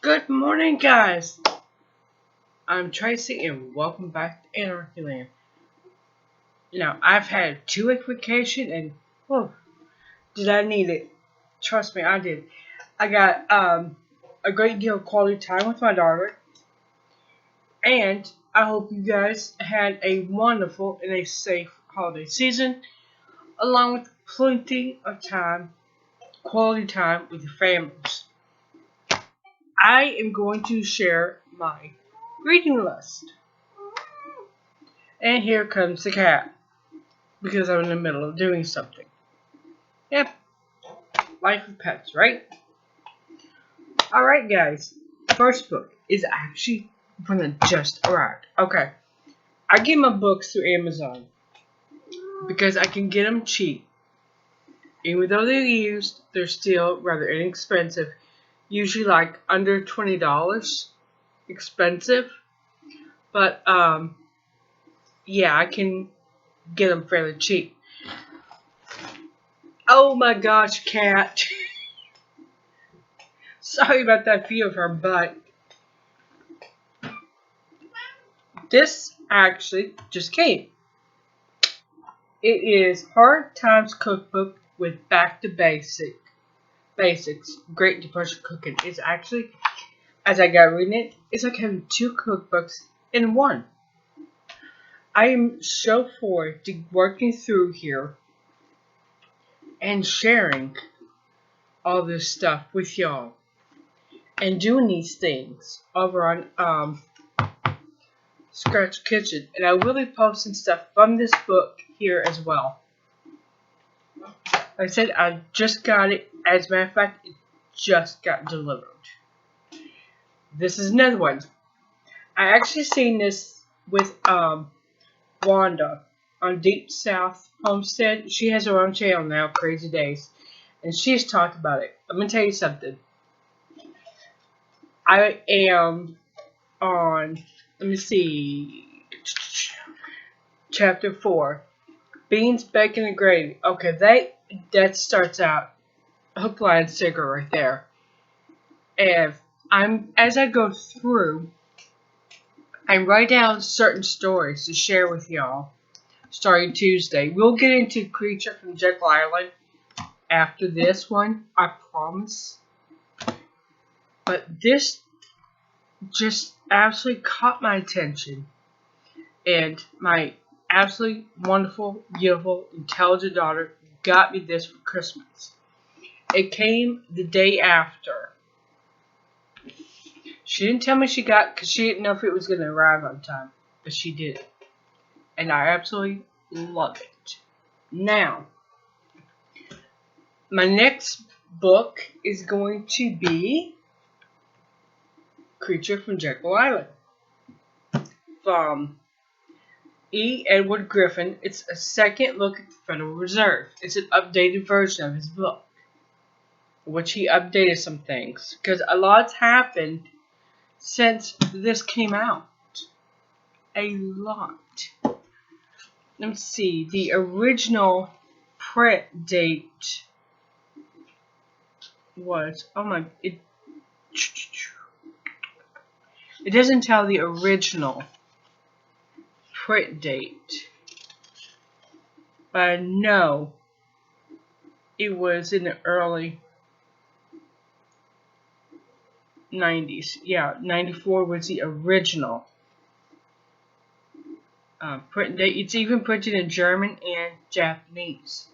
Good morning, guys. I'm Tracy, and welcome back to Anarchy Land. Now, I've had 2 week vacation, and did I need it? Trust me, I did. I got a great deal of quality time with my daughter, and I hope you guys had a wonderful and a safe holiday season, along with plenty of time, quality time with your families. I am going to share my reading list. And here comes the cat, because I'm in the middle of doing something. Yep, life of pets, right? Alright, guys. First book is actually one that just arrived. Okay, I get my books through Amazon because I can get them cheap. Even though they're used, they're still rather inexpensive. Usually like under $20 expensive. But, yeah, I can get them fairly cheap. Oh my gosh, cat. Sorry about that view of her butt. This actually just came. It is Hard Times Cookbook with Back to Basics. Great Depression Cooking. It's actually, as I got reading it, it's like having 2 cookbooks in one. I am so forward to working through here and sharing all this stuff with y'all and doing these things over on Scratch Kitchen, and I will be posting stuff from this book here as well. Like I said, I just got it. As a matter of fact, it just got delivered. This is another one. I actually seen this with Wanda on Deep South Homestead. She has her own channel now, Crazy Days, and she's talked about it. I'm gonna tell you something. I am on, let me see, chapter 4, beans, bacon, and gravy. Okay, that starts out hook, line, sinker right there. And as I go through, I write down certain stories to share with y'all. Starting Tuesday, we'll get into Creature from Jekyll Island after this one, I promise. But this just absolutely caught my attention, and my absolutely wonderful, beautiful, intelligent daughter got me this for Christmas. It came the day after. She didn't tell me she got, because she didn't know if it was going to arrive on time, but she did. And I absolutely love it. Now, my next book is going to be Creature from Jekyll Island from E. Edward Griffin. It's a second look at the Federal Reserve. It's an updated version of his book, which he updated some things, because a lot's happened since this came out. A lot. Let me see. The original print date was, it doesn't tell the original print date, but I know it was in the early 90s. Yeah, 94 was the original print date. It's even printed in German and Japanese.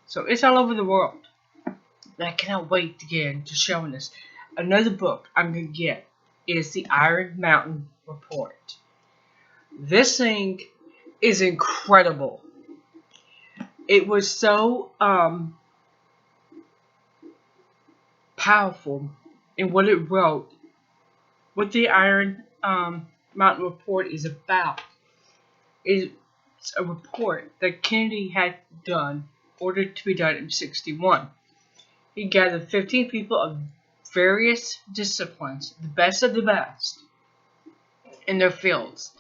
So it's all over the world. And I cannot wait to get into showing this. Another book I'm going to get is the Iron Mountain Report. This thing is incredible. It was so powerful in what it wrote. What the Iron Mountain Report is about. It's a report that Kennedy had ordered to be done in 1961. He gathered 15 people of various disciplines, the best of the best, in their fields,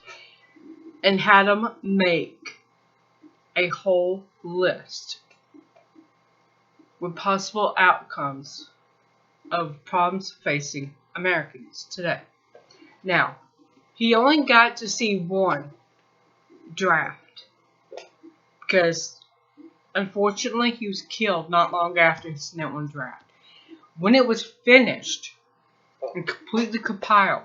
and had them make a whole list with possible outcomes of problems facing Americans today. Now, he only got to see one draft because, unfortunately, he was killed not long after he seen that one draft. When it was finished and completely compiled,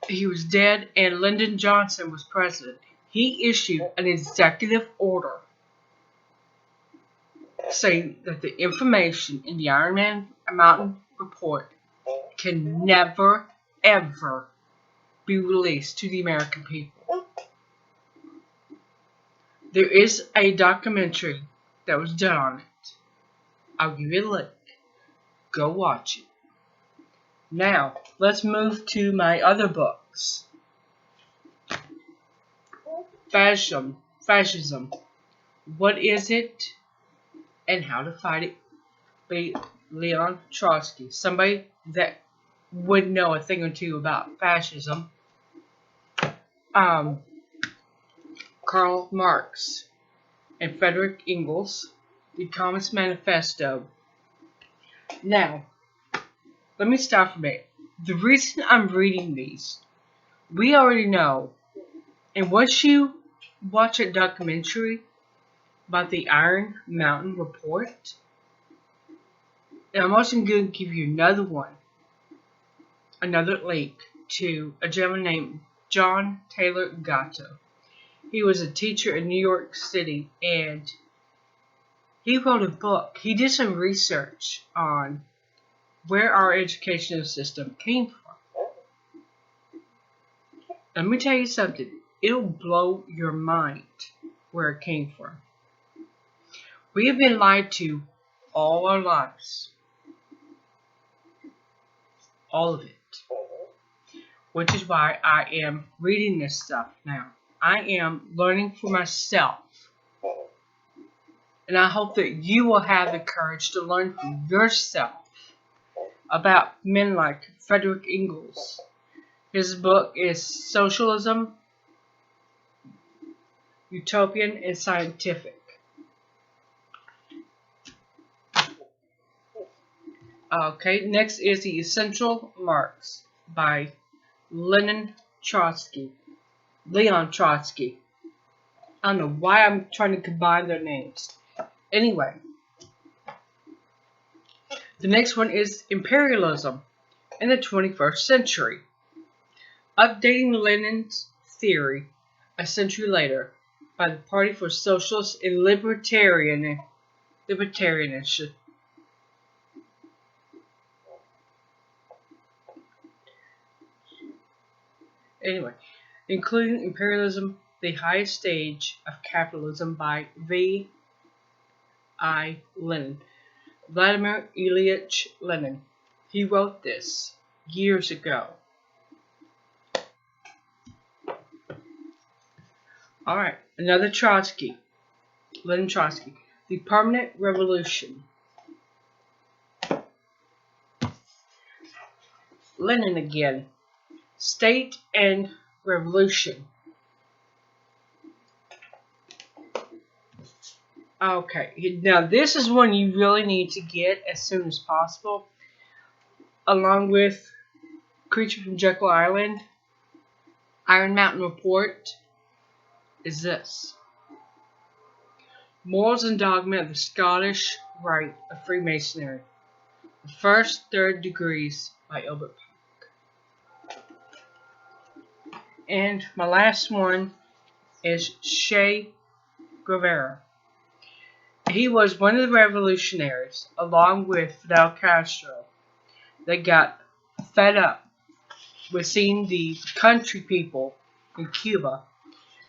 he was dead and Lyndon Johnson was president. He issued an executive order saying that the information in the Iron Mountain report can never, ever be released to the American people. There is a documentary that was done on it. I'll give you a link. Go watch it. Now, let's move to my other books. Fascism. What is it and how to fight it? By Leon Trotsky. Somebody that would know a thing or two about fascism. Karl Marx and Frederick Engels. The Communist Manifesto. Now, let me stop for a minute. The reason I'm reading these, we already know. And once you watch a documentary about the Iron Mountain Report, and I'm also going to give you another one, another link to a gentleman named John Taylor Gatto. He was a teacher in New York City, and he wrote a book. He did some research on where our educational system came from. Let me tell you something. It'll blow your mind where it came from. We have been lied to all our lives. All of it. Which is why I am reading this stuff now. I am learning for myself. And I hope that you will have the courage to learn for yourself about men like Frederick Engels. His book is Socialism, Utopian and Scientific. Okay, next is The Essential Marx by Leon Trotsky. I don't know why I'm trying to combine their names. Anyway, the next one is Imperialism in the 21st Century. Updating Lenin's theory a century later by the Party for Socialist and Libertarianism. Anyway, including Imperialism, the Highest Stage of Capitalism by V.I. Lenin. Vladimir Ilyich Lenin. He wrote this years ago. Alright, another Trotsky. Lenin Trotsky. The Permanent Revolution. Lenin again. State and Revolution. Okay, now this is one you really need to get as soon as possible, along with Creature from Jekyll Island, Iron Mountain Report, is this. Morals and Dogma of the Scottish Rite of Freemasonry. The First Third Degrees by Albert Pike. And my last one is Che Guevara. He was one of the revolutionaries, along with Fidel Castro, that got fed up with seeing the country people in Cuba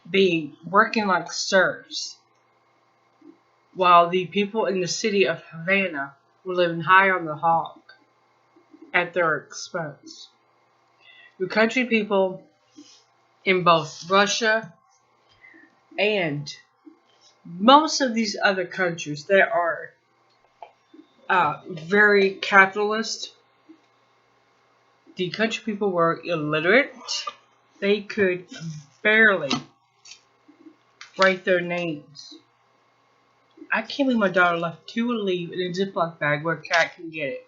being working like serfs, while the people in the city of Havana were living high on the hog at their expense. The country people in both Russia and most of these other countries that are very capitalist, the country people were illiterate. They could barely write their names. I can't believe my daughter left 2 Aleve in a Ziploc bag where a cat can get it.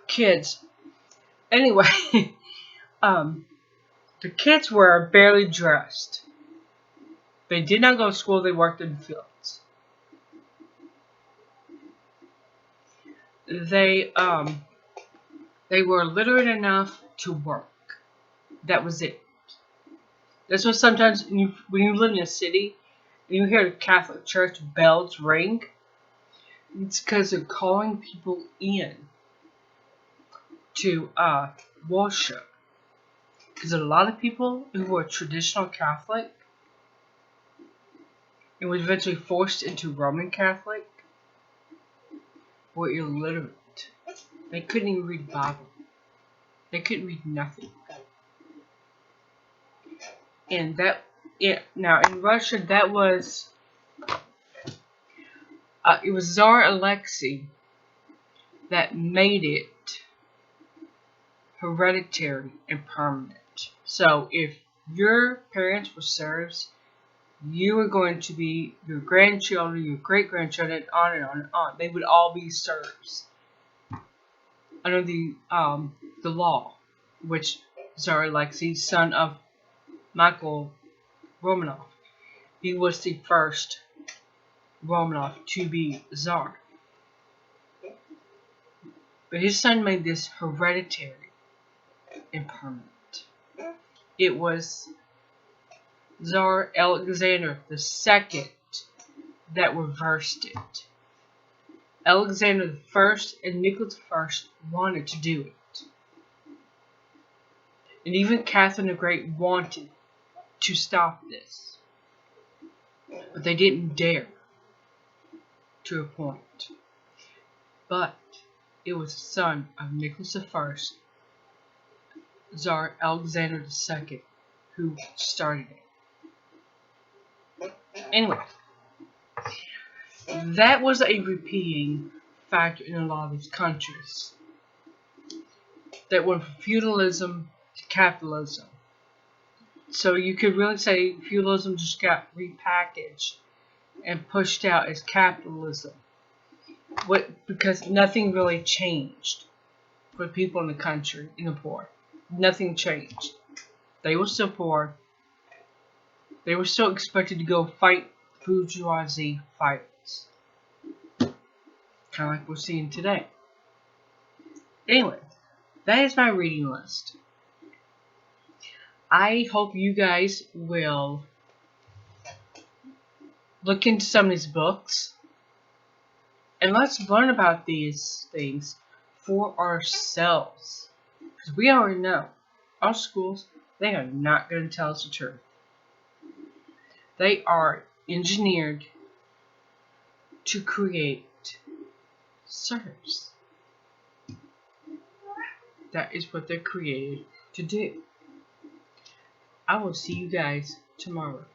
Kids. Anyway, the kids were barely dressed. They did not go to school. They worked in the fields. They were literate enough to work. That was it. That's what sometimes when you live in a city and you hear the Catholic Church bells ring, it's because they're calling people in to worship. Because a lot of people who were traditional Catholic and were eventually forced into Roman Catholic were illiterate. They couldn't even read the Bible. They couldn't read nothing. And now in Russia, that was it was Tsar Alexei that made it hereditary and permanent. So if your parents were serfs, you were going to be your grandchildren, your great-grandchildren, on and on and on. They would all be serfs under the law, which Tsar Alexei, son of Michael Romanov, he was the first Romanov to be Tsar. But his son made this hereditary and permanent. It was Tsar Alexander II that reversed it. Alexander I and Nicholas I wanted to do it. And even Catherine the Great wanted to stop this. But they didn't dare to a point. But it was the son of Nicholas I, Tsar Alexander II, who started it. Anyway, that was a repeating factor in a lot of these countries that went from feudalism to capitalism. So you could really say feudalism just got repackaged and pushed out as capitalism. Because nothing really changed for the people in the country, in the poor. Nothing changed. They were still poor. They were still expected to go fight bourgeoisie fights. Kind of like we're seeing today. Anyway, that is my reading list. I hope you guys will look into some of these books. And let's learn about these things for ourselves. Because we already know, our schools, they are not going to tell us the truth. They are engineered to create serfs. That is what they're created to do. I will see you guys tomorrow.